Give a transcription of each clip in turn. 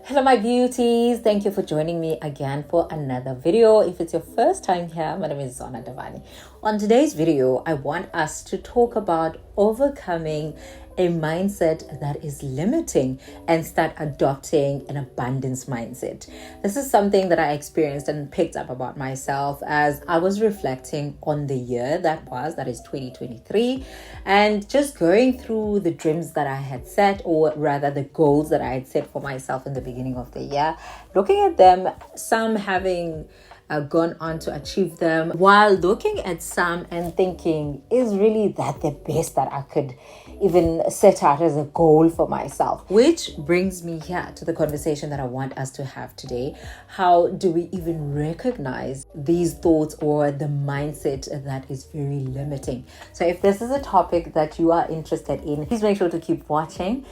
Hello my beauties, thank you for joining me again for another video. If it's your first time here, my name is Zona Davani. On today's video, I want us to talk about overcoming a mindset that is limiting and start adopting an abundance mindset. This is something that I experienced and picked up about myself as I was reflecting on the year that is 2023, and just going through the dreams that I had set, or rather the goals that I had set for myself in the beginning of the year, looking at them, some having gone on to achieve them, while looking at some and thinking, is really that the best that I could even set out as a goal for myself? Which brings me here to the conversation that I want us to have today. How do we even recognize these thoughts or the mindset that is very limiting? So if this is a topic that you are interested in, please make sure to keep watching.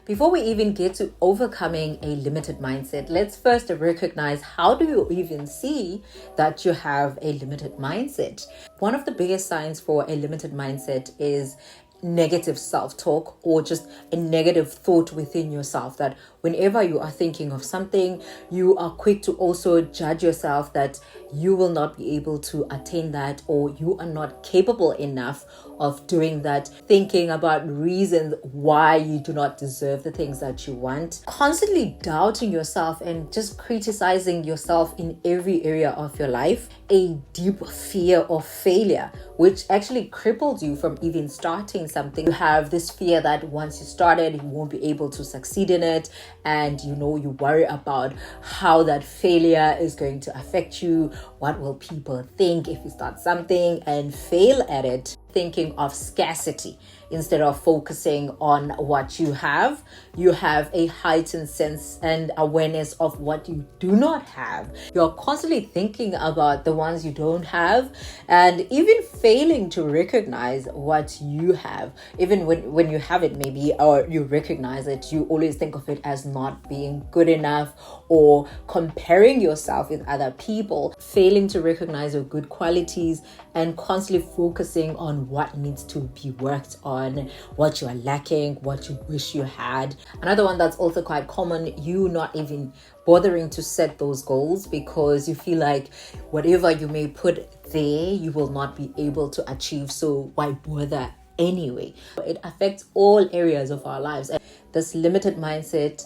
Before we even get to overcoming a limited mindset, let's first recognize, how do you even see that you have a limited mindset? One of the biggest signs for a limited mindset is negative self-talk, or just a negative thought within yourself, that whenever you are thinking of something, you are quick to also judge yourself that you will not be able to attain that, or you are not capable enough of doing that, thinking about reasons why you do not deserve the things that you want, constantly doubting yourself and just criticizing yourself in every area of your life, a deep fear of failure, which actually cripples you from even starting something. You have this fear that once you started, you won't be able to succeed in it, and you worry about how that failure is going to affect you. What will people think if you start something and fail at it? Thinking of scarcity instead of focusing on what you have a heightened sense and awareness of what you do not have. You're constantly thinking about the ones you don't have, and even failing to recognize what you have. Even when you have it, maybe, or you recognize it, you always think of it as not being good enough, or comparing yourself with other people, failing to recognize your good qualities, and constantly focusing on what needs to be worked on, what you are lacking, what you wish you had. Another one that's also quite common, you not even bothering to set those goals because you feel like whatever you may put there, you will not be able to achieve, so why bother anyway? It affects all areas of our lives. This limited mindset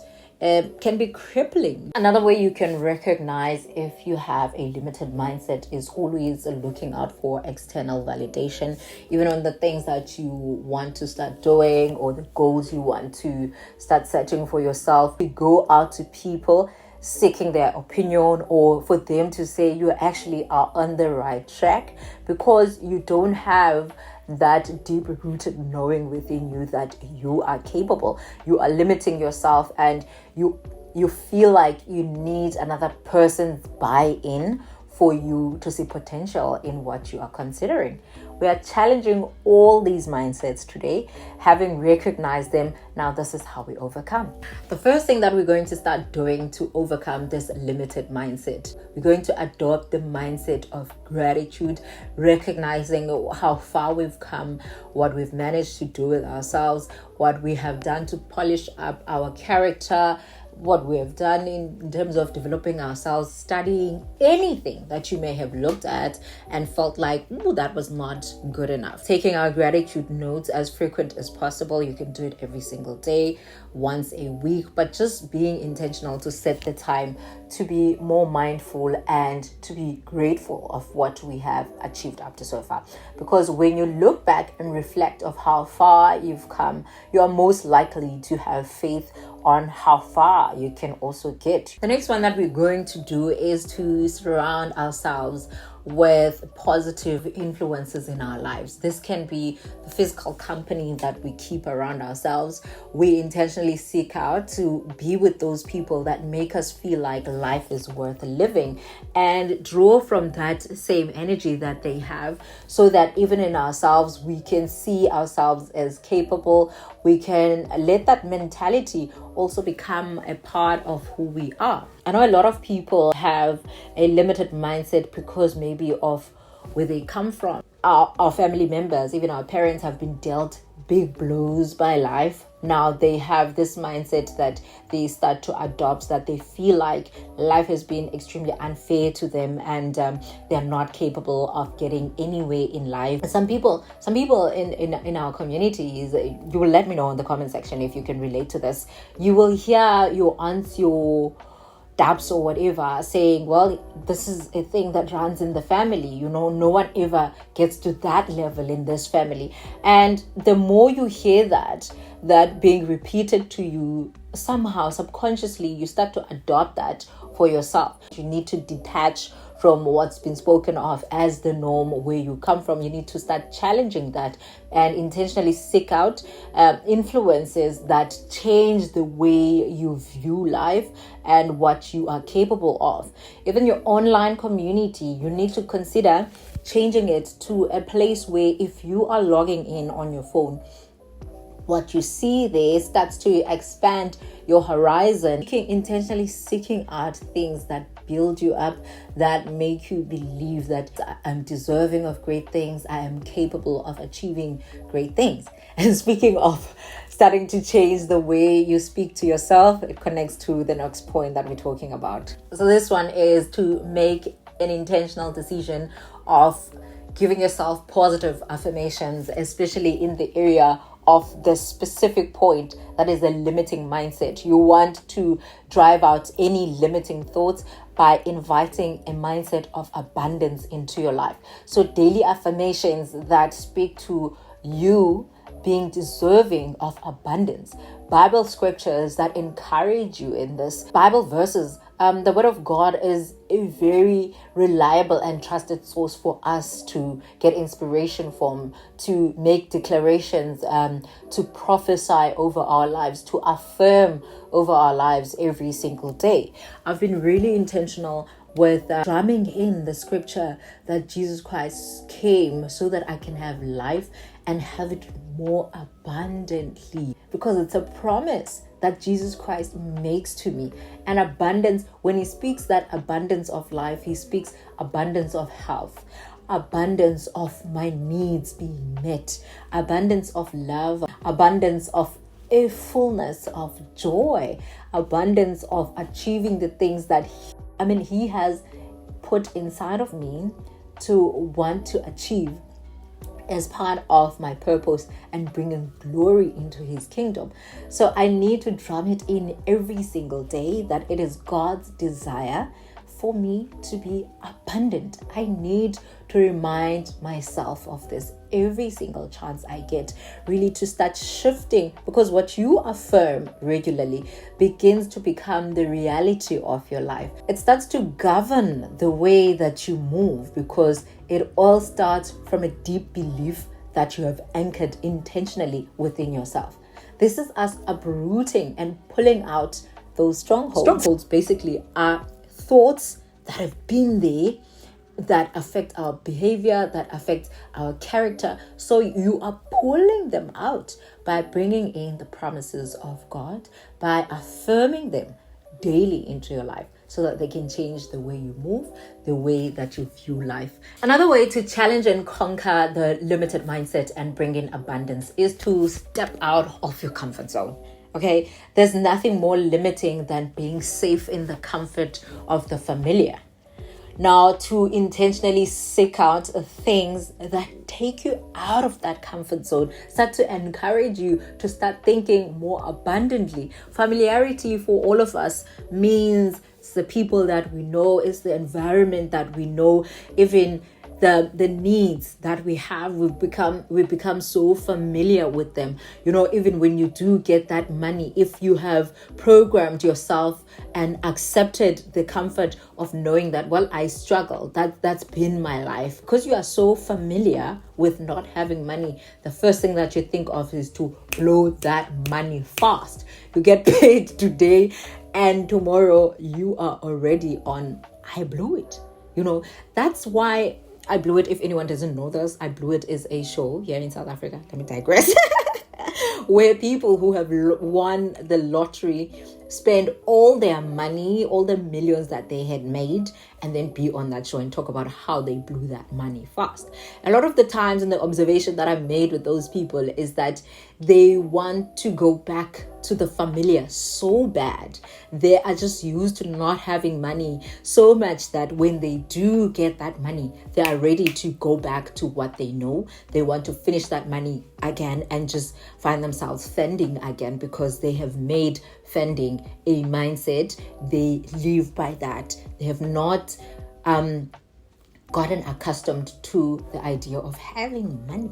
can be crippling. Another way you can recognize if you have a limited mindset is always looking out for external validation, even on the things that you want to start doing or the goals you want to start setting for yourself. You go out to people seeking their opinion, or for them to say you actually are on the right track, because you don't have that deep-rooted knowing within you that you are capable. You are limiting yourself, and you feel like you need another person's buy-in for you to see potential in what you are considering. We are challenging all these mindsets today, having recognized them. Now, this is how we overcome. The first thing that we're going to start doing to overcome this limited mindset, we're going to adopt the mindset of gratitude, recognizing how far we've come, what we've managed to do with ourselves, what we have done to polish up our character, what we have done in terms of developing ourselves, studying, anything that you may have looked at and felt like, ooh, that was not good enough. Taking our gratitude notes as frequent as possible. You can do it every single day, once a week, but just being intentional to set the time to be more mindful and to be grateful of what we have achieved up to so far. Because when you look back and reflect of how far you've come, you are most likely to have faith on how far you can also get. The next one that we're going to do is to surround ourselves with positive influences in our lives. This can be the physical company that we keep around ourselves. We intentionally seek out to be with those people that make us feel like life is worth living, and draw from that same energy that they have, so that even in ourselves, we can see ourselves as capable. We can let that mentality also become a part of who we are. I know a lot of people have a limited mindset because maybe of where they come from. our family members, even our parents, have been dealt big blows by life. Now they have this mindset that they start to adopt, that they feel like life has been extremely unfair to them, and they're not capable of getting anywhere in life. Some people in our communities, you will let me know in the comment section if you can relate to this. You will hear your aunts, your daps or whatever saying, well, this is a thing that runs in the family, no one ever gets to that level in this family. And the more you hear that being repeated to you, somehow subconsciously you start to adopt that for yourself. You need to detach from what's been spoken of as the norm where you come from. You need to start challenging that and intentionally seek out influences that change the way you view life and what you are capable of. Even your online community, you need to consider changing it to a place where if you are logging in on your phone, what you see there starts to expand your horizon. Intentionally seeking out things that build you up, that make you believe that I'm deserving of great things, I am capable of achieving great things. And speaking of starting to change the way you speak to yourself, it connects to the next point that we're talking about. So this one is to make an intentional decision of giving yourself positive affirmations, especially in the area of the specific point that is a limiting mindset. You want to drive out any limiting thoughts by inviting a mindset of abundance into your life. So daily affirmations that speak to you being deserving of abundance. Bible scriptures that encourage you in this. Bible verses. The word of God is a very reliable and trusted source for us to get inspiration from, to make declarations, to prophesy over our lives, to affirm over our lives every single day. I've been really intentional with drumming in the scripture that Jesus Christ came so that I can have life and have it more abundantly, because it's a promise that Jesus Christ makes to me. And abundance, when he speaks that abundance of life, he speaks abundance of health, abundance of my needs being met, abundance of love, abundance of a fullness of joy, abundance of achieving the things that he has put inside of me to want to achieve as part of my purpose and bringing glory into his kingdom. So I need to drum it in every single day that it is God's desire for me to be abundant. I need to remind myself of this every single chance I get, really to start shifting, because what you affirm regularly begins to become the reality of your life. It starts to govern the way that you move, because it all starts from a deep belief that you have anchored intentionally within yourself. This is us uprooting and pulling out those strongholds. Strongholds basically are thoughts that have been there, that affect our behavior, that affect our character. So you are pulling them out by bringing in the promises of God, by affirming them daily into your life, so that they can change the way you move, the way that you view life. Another way to challenge and conquer the limited mindset and bring in abundance is to step out of your comfort zone. Okay, there's nothing more limiting than being safe in the comfort of the familiar. Now, to intentionally seek out things that take you out of that comfort zone, start to encourage you to start thinking more abundantly. Familiarity for all of us means it's the people that we know, it's the environment that we know, even the needs that we have, we've become so familiar with them. Even when you do get that money, if you have programmed yourself and accepted the comfort of knowing that, well, I struggle, that's been my life, because you are so familiar with not having money, the first thing that you think of is to blow that money fast. You get paid today and tomorrow you are already on, I blew it. That's why I Blew It. If anyone doesn't know this, I Blew It is a show here in South Africa. Let me digress. where people who have won the lottery spend all their money, all the millions that they had made, and then be on that show and talk about how they blew that money fast. A lot of the times, and the observation that I made with those people is that they want to go back to the familiar so bad. They are just used to not having money so much that when they do get that money, they are ready to go back to what they know. They want to finish that money again and just find themselves fending again, because they have made fending a mindset. They live by that. They have not gotten accustomed to the idea of having money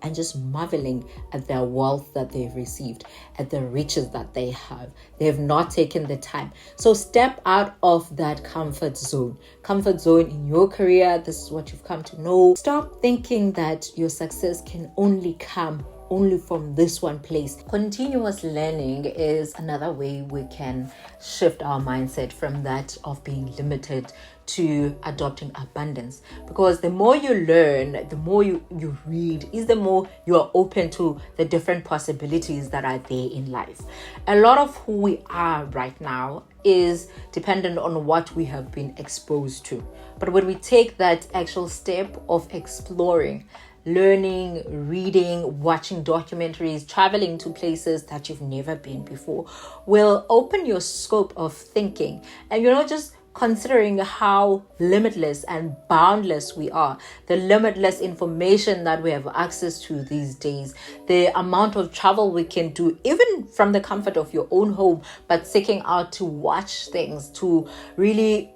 and just marveling at their wealth that they've received, at the riches that they have. They have not taken the time. So step out of that comfort zone. Comfort zone in your career. This is what you've come to know. Stop thinking that your success can only come only from this one place. Continuous learning is another way we can shift our mindset from that of being limited to adopting abundance. Because the more you learn, the more you read, is the more you are open to the different possibilities that are there in life. A lot of who we are right now is dependent on what we have been exposed to. But when we take that actual step of exploring, learning, reading, watching documentaries, traveling to places that you've never been before, will open your scope of thinking. And you're not just considering how limitless and boundless we are, the limitless information that we have access to these days, the amount of travel we can do, even from the comfort of your own home, but seeking out to watch things, to really,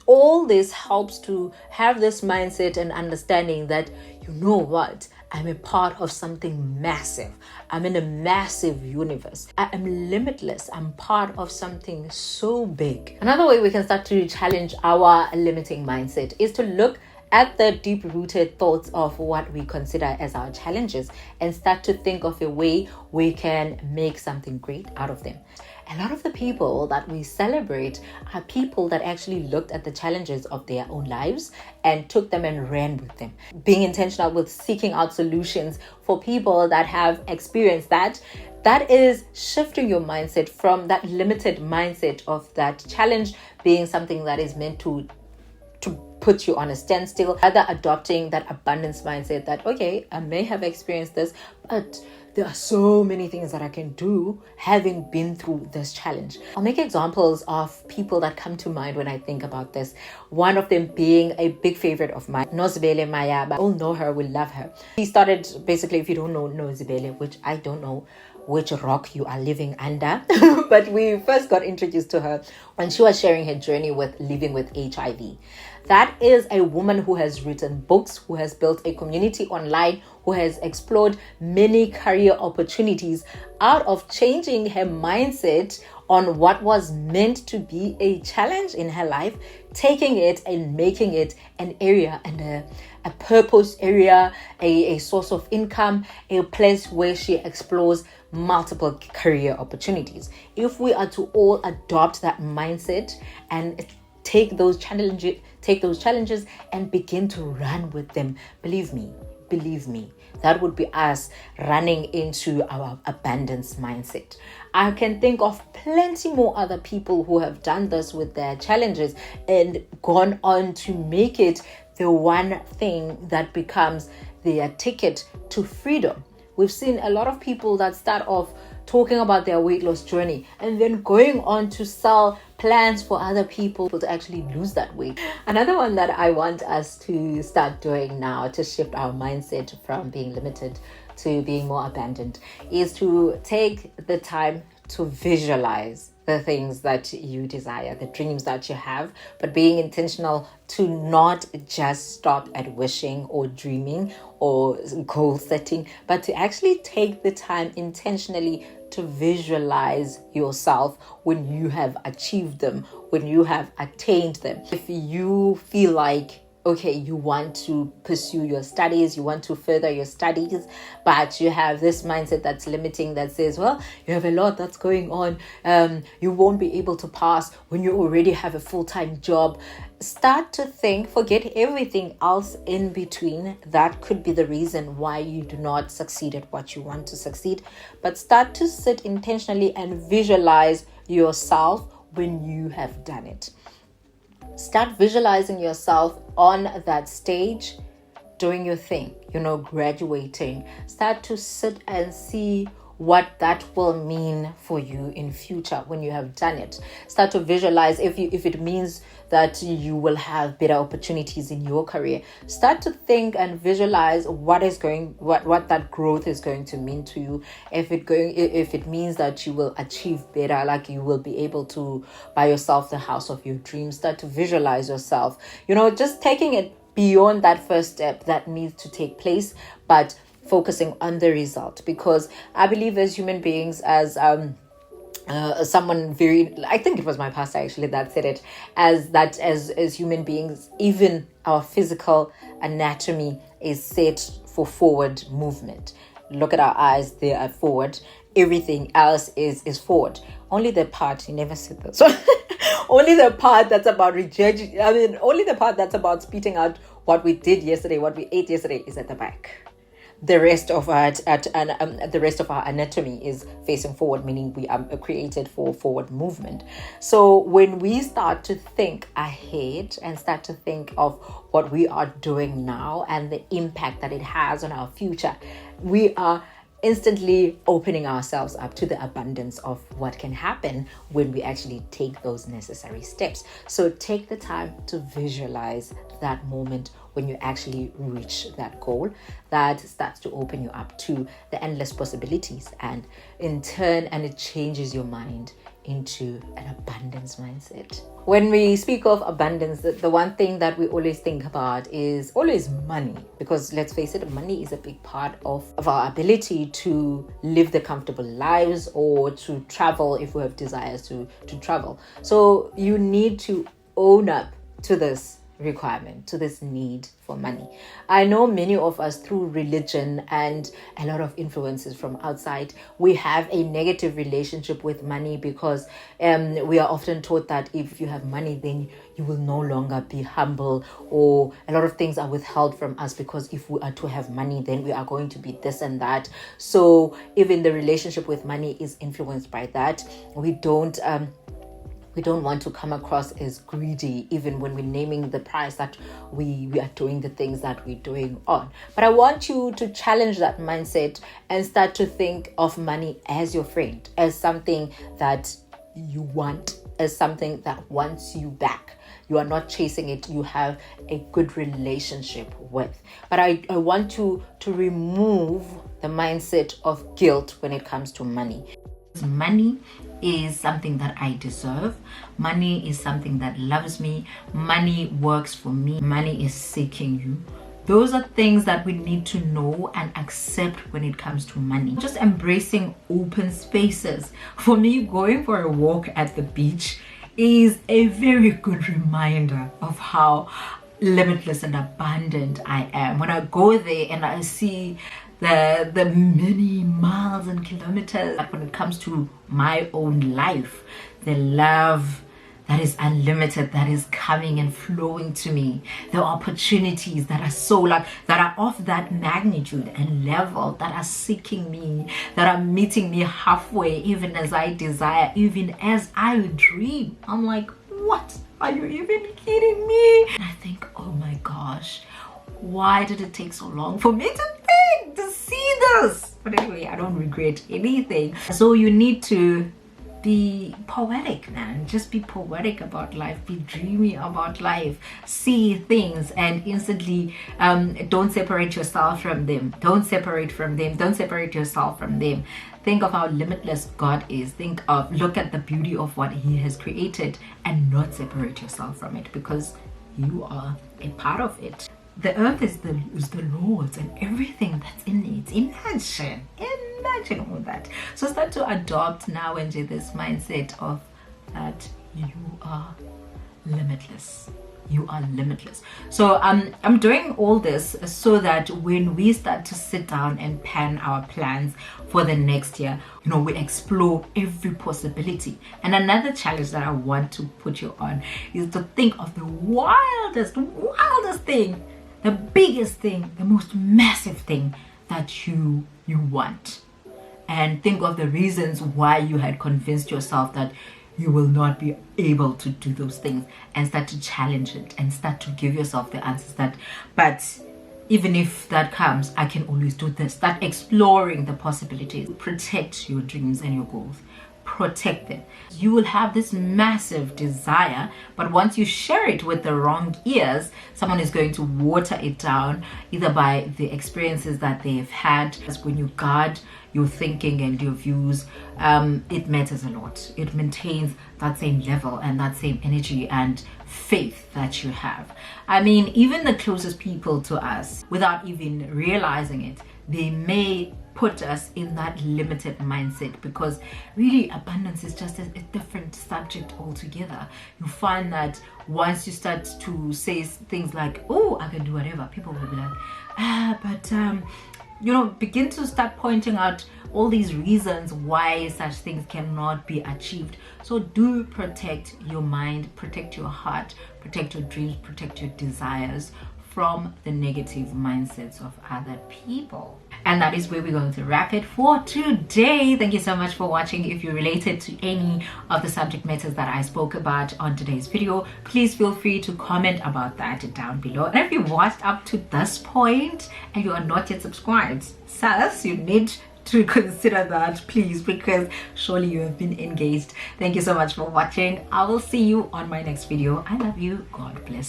all this helps to have this mindset and understanding that, you know what, I'm a part of something massive. I'm in a massive universe. I am limitless. I'm part of something so big. Another way we can start to challenge our limiting mindset is to look at the deep-rooted thoughts of what we consider as our challenges and start to think of a way we can make something great out of them. A lot of the people that we celebrate are people that actually looked at the challenges of their own lives and took them and ran with them. Being intentional with seeking out solutions for people that have experienced that is shifting your mindset from that limited mindset of that challenge being something that is meant to put you on a standstill, rather adopting that abundance mindset that, okay, I may have experienced this, but there are so many things that I can do having been through this challenge. I'll make examples of people that come to mind when I think about this. One of them being a big favorite of mine, Nozibele Mayaba. All know her, we love her. She started, basically, if you don't know Nozibele, which I don't know which rock you are living under, but we first got introduced to her when she was sharing her journey with living with HIV. That is a woman who has written books, who has built a community online, who has explored many career opportunities out of changing her mindset on what was meant to be a challenge in her life, taking it and making it an area and a purpose area, a source of income, a place where she explores multiple career opportunities. If we are to all adopt that mindset and take those challenges and begin to run with them, believe me, that would be us running into our abundance mindset. I can think of plenty more other people who have done this with their challenges and gone on to make it the one thing that becomes their ticket to freedom. We've seen a lot of people that start off talking about their weight loss journey and then going on to sell plans for other people to actually lose that weight. Another one that I want us to start doing now to shift our mindset from being limited to being more abundant is to take the time to visualize the things that you desire, the dreams that you have, but being intentional to not just stop at wishing or dreaming or goal setting, but to actually take the time intentionally to visualize yourself when you have achieved them, when you have attained them. If you feel like okay, you want to pursue your studies, you want to further your studies, but you have this mindset that's limiting, that says, well, you have a lot that's going on, you won't be able to pass when you already have a full-time job. Start to think, forget everything else in between. That could be the reason why you do not succeed at what you want to succeed. But start to sit intentionally and visualize yourself when you have done it. Start visualizing yourself on that stage, doing your thing, graduating. Start to sit and see what that will mean for you in future when you have done it. Start to visualize if it means that you will have better opportunities in your career. Start to think and visualize what that growth is going to mean to you. If it means that you will achieve better, like you will be able to buy yourself the house of your dreams. Start to visualize yourself, just taking it beyond that first step that needs to take place, but focusing on the result. Because I believe as human beings, as someone I think it was my pastor actually that said it, as human beings, even our physical anatomy is set for forward movement. Look at our eyes, they are forward. Everything else is forward. Only the part, he never said this. So only the part that's about only the part that's about spitting out what we did yesterday, what we ate yesterday, is at the back. The rest of our anatomy is facing forward, meaning we are created for forward movement. So when we start to think ahead and start to think of what we are doing now and the impact that it has on our future, we are instantly opening ourselves up to the abundance of what can happen when we actually take those necessary steps. So take the time to visualize that moment when you actually reach that goal. That starts to open you up to the endless possibilities, and in turn, it changes your mind into an abundance mindset. When we speak of abundance, the one thing that we always think about is always money, because let's face it, money is a big part of our ability to live the comfortable lives or to travel if we have desires to travel. So you need to own up to this requirement, to this need for money. I know many of us, through religion and a lot of influences from outside, we have a negative relationship with money, because we are often taught that if you have money, then you will no longer be humble, or a lot of things are withheld from us, because if we are to have money, then we are going to be this and that. So even the relationship with money is influenced by that. We don't want to come across as greedy, even when we're naming the price that we are doing the things that we're doing on. But I want you to challenge that mindset and start to think of money as your friend, as something that you want, as something that wants you back. You are not chasing it, you have a good relationship with. But I want you to remove the mindset of guilt when it comes to money. Money is something that I deserve. Money is something that loves me. Money works for me. Money is seeking you. Those are things that we need to know and accept when it comes to money. Just embracing open spaces. For me, going for a walk at the beach is a very good reminder of how limitless and abundant I am. When I go there and I see the many miles and kilometers, like when it comes to my own life, the love that is unlimited, that is coming and flowing to me, the opportunities that are that are of that magnitude and level, that are seeking me, that are meeting me halfway, even as I desire, even as I dream. I'm like, what? Are you even kidding me? And I think, oh my gosh, why did it take so long for me to see this? But anyway, I don't regret anything. So you need to be poetic, man. Just be poetic about life. Be dreamy about life. See things and instantly don't separate yourself from them. Don't separate from them. Don't separate yourself from them. Think of how limitless God is. Look at the beauty of what He has created and not separate yourself from it, because you are a part of it. The earth is the Lord's and everything that's in it. Imagine all that. So start to adopt now into this mindset of that you are limitless. you are limitless. So I'm doing all this so that when we start to sit down and plan our plans for the next year, you know, we explore every possibility. And another challenge that I want to put you on is to think of the wildest thing, the biggest thing, the most massive thing that you want, and think of the reasons why you had convinced yourself that you will not be able to do those things, and start to challenge it and start to give yourself the answers that, but even if that comes, I can always do this. Start exploring the possibilities. Protect your dreams and your goals. Protect them. You will have this massive desire, but once you share it with the wrong ears, someone is going to water it down, either by the experiences that they've had. As when you guard your thinking and your views, it matters a lot. It maintains that same level and that same energy and faith that you have. I mean, even the closest people to us, without even realizing it, they may put us in that limited mindset, because really abundance is just a different subject altogether. You find that once you start to say things like, oh, I can do whatever, people will be like, but you know, begin to start pointing out all these reasons why such things cannot be achieved. So do protect your mind, protect your heart, protect your dreams, protect your desires from the negative mindsets of other people. And that is where we're going to wrap it for today. Thank you so much for watching. If you related to any of the subject matters that I spoke about on today's video, please feel free to comment about that down below. And if you watched up to this point and you are not yet subscribed, sis, you need to consider that, please, because surely you have been engaged. Thank you so much for watching. I will see you on my next video. I love you. God bless.